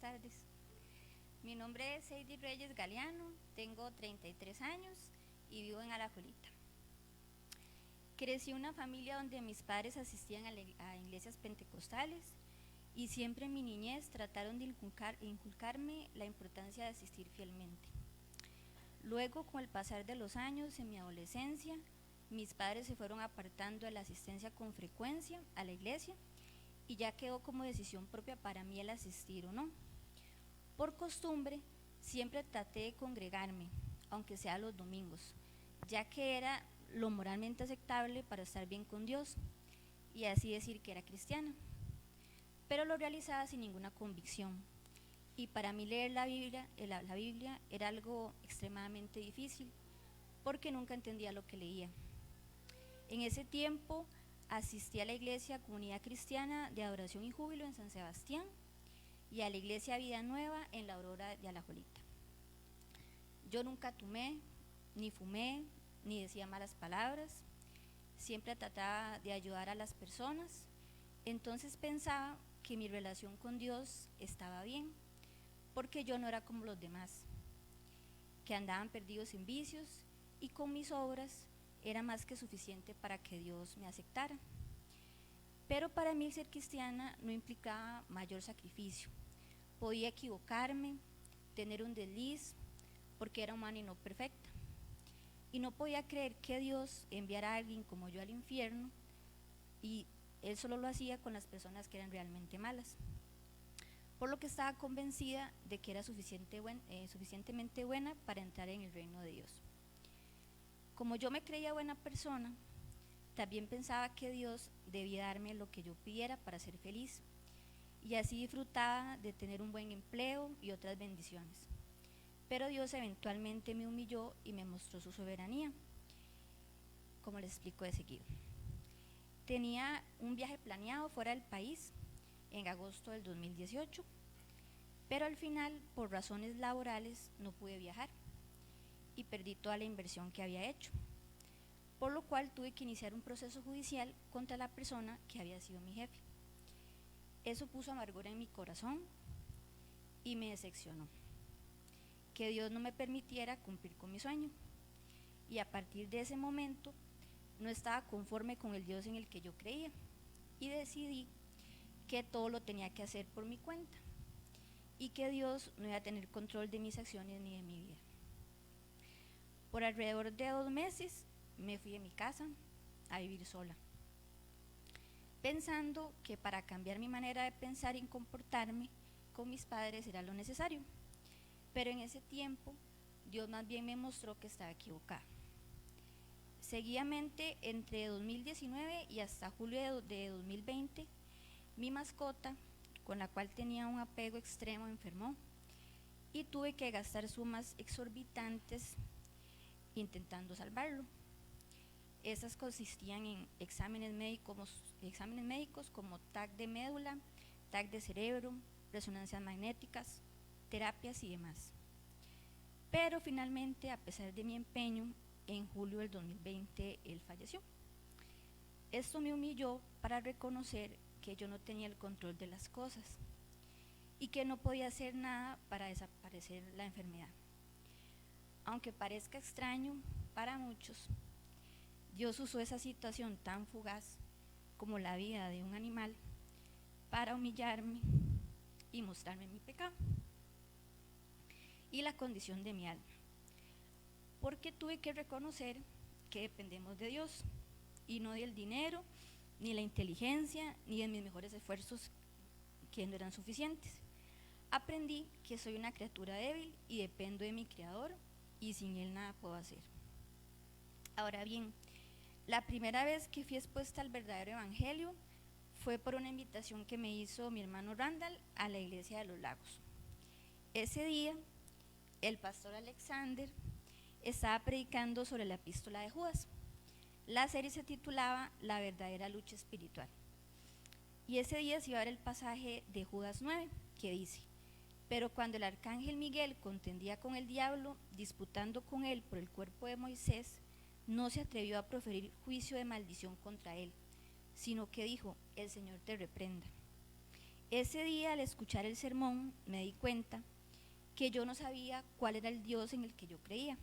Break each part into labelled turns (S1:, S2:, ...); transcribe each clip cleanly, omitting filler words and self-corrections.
S1: tardes. Mi nombre es Heidi Reyes Galeano, tengo 33 años y vivo en Alajuelita. Crecí en una familia donde mis padres asistían a iglesias pentecostales y siempre en mi niñez trataron de inculcarme la importancia de asistir fielmente. Luego, con el pasar de los años, en mi adolescencia, mis padres se fueron apartando de la asistencia con frecuencia a la iglesia y ya quedó como decisión propia para mí el asistir o no. Por costumbre, siempre traté de congregarme, aunque sea los domingos, ya que era lo moralmente aceptable para estar bien con Dios y así decir que era cristiana. Pero lo realizaba sin ninguna convicción. Y para mí leer la Biblia era algo extremadamente difícil, porque nunca entendía lo que leía. En ese tiempo asistí a la iglesia Comunidad Cristiana de Adoración y Júbilo en San Sebastián y a la iglesia Vida Nueva en la Aurora de Alajuelita. Yo nunca tomé, ni fumé, ni decía malas palabras, siempre trataba de ayudar a las personas, entonces pensaba que mi relación con Dios estaba bien, porque yo no era como los demás, que andaban perdidos en vicios y con mis obras era más que suficiente para que Dios me aceptara. Pero para mí ser cristiana no implicaba mayor sacrificio. Podía equivocarme, tener un desliz, porque era humana y no perfecta. Y no podía creer que Dios enviara a alguien como yo al infierno y Él solo lo hacía con las personas que eran realmente malas. Por lo que estaba convencida de que era suficientemente buena para entrar en el reino de Dios. Como yo me creía buena persona, también pensaba que Dios debía darme lo que yo pidiera para ser feliz, y así disfrutaba de tener un buen empleo y otras bendiciones. Pero Dios eventualmente me humilló y me mostró su soberanía, como les explico de seguido. Tenía un viaje planeado fuera del país en agosto del 2018, pero al final, por razones laborales, no pude viajar y perdí toda la inversión que había hecho, por lo cual tuve que iniciar un proceso judicial contra la persona que había sido mi jefe. Eso puso amargura en mi corazón y me decepcionó, que Dios no me permitiera cumplir con mi sueño, y a partir de ese momento no estaba conforme con el Dios en el que yo creía y decidí que todo lo tenía que hacer por mi cuenta y que Dios no iba a tener control de mis acciones ni de mi vida. Por alrededor de 2 meses me fui de mi casa a vivir sola, pensando que para cambiar mi manera de pensar y comportarme con mis padres era lo necesario, pero en ese tiempo Dios más bien me mostró que estaba equivocada. Seguidamente, entre 2019 y hasta julio de 2020, mi mascota, con la cual tenía un apego extremo, enfermó y tuve que gastar sumas exorbitantes intentando salvarlo. Esas consistían en exámenes médicos como TAC de médula, TAC de cerebro, resonancias magnéticas, terapias y demás. Pero finalmente, a pesar de mi empeño, en julio del 2020 él falleció. Esto me humilló para reconocer que yo no tenía el control de las cosas y que no podía hacer nada para desaparecer la enfermedad. Aunque parezca extraño para muchos, Dios usó esa situación tan fugaz como la vida de un animal para humillarme y mostrarme mi pecado y la condición de mi alma, porque tuve que reconocer que dependemos de Dios y no del dinero, ni la inteligencia, ni de mis mejores esfuerzos, que no eran suficientes. Aprendí que soy una criatura débil y dependo de mi Creador y sin Él nada puedo hacer. Ahora bien, la primera vez que fui expuesta al verdadero evangelio fue por una invitación que me hizo mi hermano Randall a la iglesia de los Lagos. Ese día, el pastor Alexander estaba predicando sobre la epístola de Judas. La serie se titulaba La verdadera lucha espiritual. Y ese día se iba a ver el pasaje de Judas 9, que dice: pero cuando el arcángel Miguel contendía con el diablo, disputando con él por el cuerpo de Moisés, no se atrevió a proferir juicio de maldición contra él, sino que dijo: el Señor te reprenda. Ese día, al escuchar el sermón, me di cuenta que yo no sabía cuál era el Dios en el que yo creía,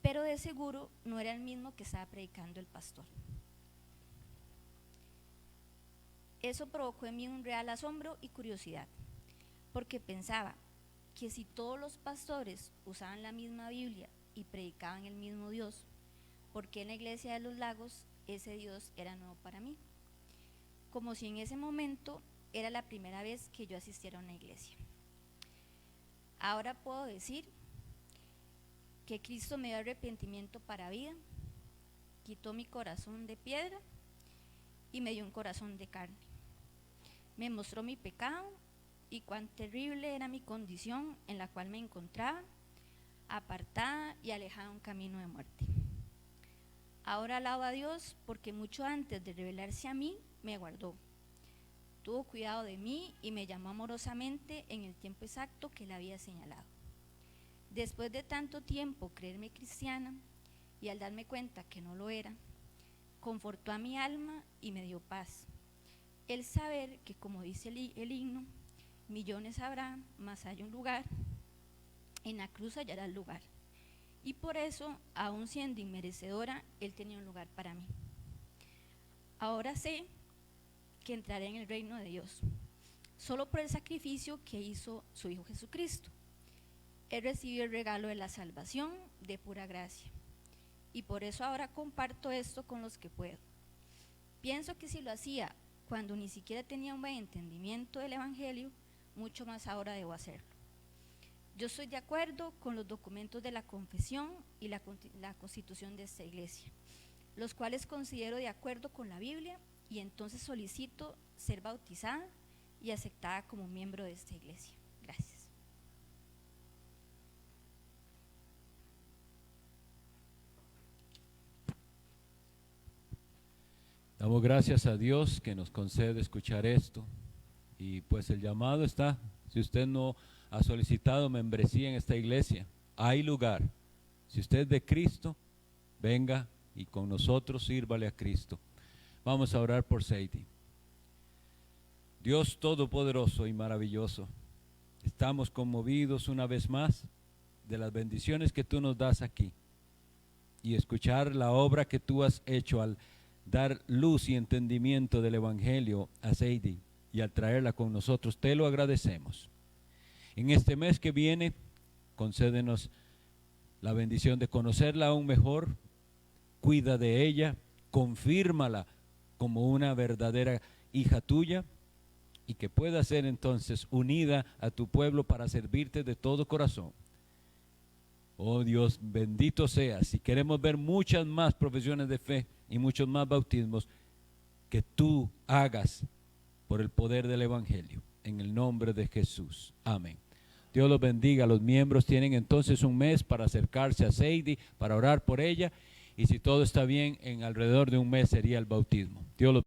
S1: pero de seguro no era el mismo que estaba predicando el pastor. Eso provocó en mí un real asombro y curiosidad, porque pensaba que si todos los pastores usaban la misma Biblia y predicaban el mismo Dios, ¿por qué en la iglesia de los Lagos ese Dios era nuevo para mí? Como si en ese momento era la primera vez que yo asistiera a una iglesia. Ahora puedo decir que Cristo me dio arrepentimiento para vida, quitó mi corazón de piedra y me dio un corazón de carne. Me mostró mi pecado y cuán terrible era mi condición en la cual me encontraba, apartada y alejada de un camino de muerte. Ahora alabo a Dios porque mucho antes de revelarse a mí, me guardó. Tuvo cuidado de mí y me llamó amorosamente en el tiempo exacto que Él había señalado. Después de tanto tiempo creerme cristiana y al darme cuenta que no lo era, confortó a mi alma y me dio paz. El saber que, como dice el himno, millones habrá, mas hay un lugar, en la cruz hallará el lugar. Y por eso, aun siendo inmerecedora, Él tenía un lugar para mí. Ahora sé que entraré en el reino de Dios, solo por el sacrificio que hizo su Hijo Jesucristo. He recibido el regalo de la salvación de pura gracia, y por eso ahora comparto esto con los que puedo. Pienso que si lo hacía cuando ni siquiera tenía un buen entendimiento del Evangelio, mucho más ahora debo hacerlo. Yo estoy de acuerdo con los documentos de la confesión y la constitución de esta iglesia, los cuales considero de acuerdo con la Biblia, y entonces solicito ser bautizada y aceptada como miembro de esta iglesia. Gracias.
S2: Damos gracias a Dios que nos concede escuchar esto, y pues el llamado está. Si usted no ha solicitado membresía en esta iglesia, hay lugar. Si usted es de Cristo, venga y con nosotros sírvale a Cristo. Vamos a orar por Sadie. Dios todopoderoso y maravilloso, estamos conmovidos una vez más de las bendiciones que tú nos das aquí, y escuchar la obra que tú has hecho al dar luz y entendimiento del Evangelio a Sadie y al traerla con nosotros. Te lo agradecemos. En este mes que viene, concédenos la bendición de conocerla aún mejor. Cuida de ella, confírmala como una verdadera hija tuya, y que pueda ser entonces unida a tu pueblo para servirte de todo corazón. Oh Dios, bendito seas. Si queremos ver muchas más profesiones de fe y muchos más bautismos, que tú hagas por el poder del Evangelio, en el nombre de Jesús. Amén. Dios los bendiga. Los miembros tienen entonces un mes para acercarse a Sadie, para orar por ella, y si todo está bien, en alrededor de un mes sería el bautismo. Dios los